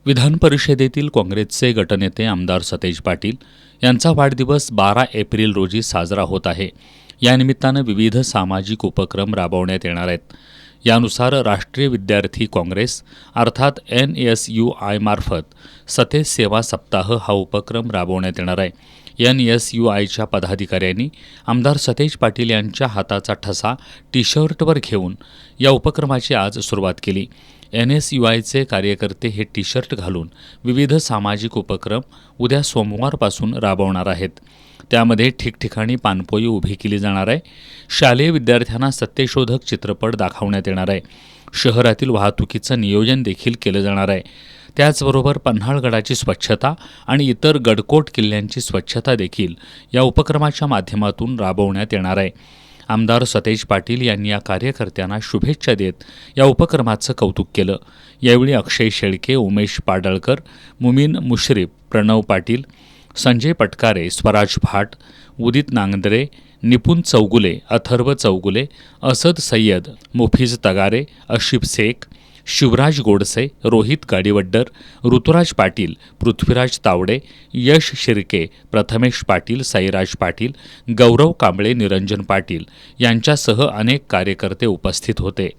विधान परिषदेतील काँग्रेसचे गटनेते आमदार सतेज पाटील यांचा वाढदिवस 12 एप्रिल रोजी साजरा होत आहे. या निमित्तानं विविध सामाजिक उपक्रम राबवण्यात येणार आहेत. यानुसार राष्ट्रीय विद्यार्थी काँग्रेस अर्थात NSUI मार्फत सतेज सेवा सप्ताह हा उपक्रम राबवण्यात येणार आहे. NSUIच्या पदाधिकाऱ्यांनी आमदार सतेज पाटील यांच्या हाताचा ठसा टी-शर्टवर घेऊन या उपक्रमाची आज सुरुवात केली. NSUIचे कार्यकर्ते हे टी-शर्ट घालून विविध सामाजिक उपक्रम उद्या सोमवारपासून राबवणार आहेत. त्यामध्ये ठिकठिकाणी पाणपोई उभी केली जाणार आहे. शालेय विद्यार्थ्यांना सत्यशोधक चित्रपट दाखवण्यात येणार आहे. शहरातील वाहतुकीचं नियोजन देखील केलं जाणार आहे. त्याचबरोबर पन्हाळगडाची स्वच्छता आणि इतर गडकोट किल्ल्यांची स्वच्छता देखील या उपक्रमाच्या माध्यमातून राबवण्यात येणार आहे. आमदार सतेज पाटील यांनी या कार्यकर्त्यांना शुभेच्छा देत या उपक्रमाचं कौतुक केलं. यावेळी अक्षय शेळके, उमेश पाडळकर, मुमीन मुश्रीफ, प्रणव पाटील, संजय पटकारे, स्वराज भाट, उदित नांगदरे, निपुण चौगुले, अथर्व चौगुले, असद सय्यद, मुफीज तगारे, अशिफ शेख, शिवराज गोडसे, रोहित गाडीवड्डर, ऋतुराज पाटील, पृथ्वीराज तावडे, यश शिर्के, प्रथमेश पाटील, साईराज पाटील, गौरव कांबळे, निरंजन पाटील यांच्यासह अनेक कार्यकर्ते उपस्थित होते.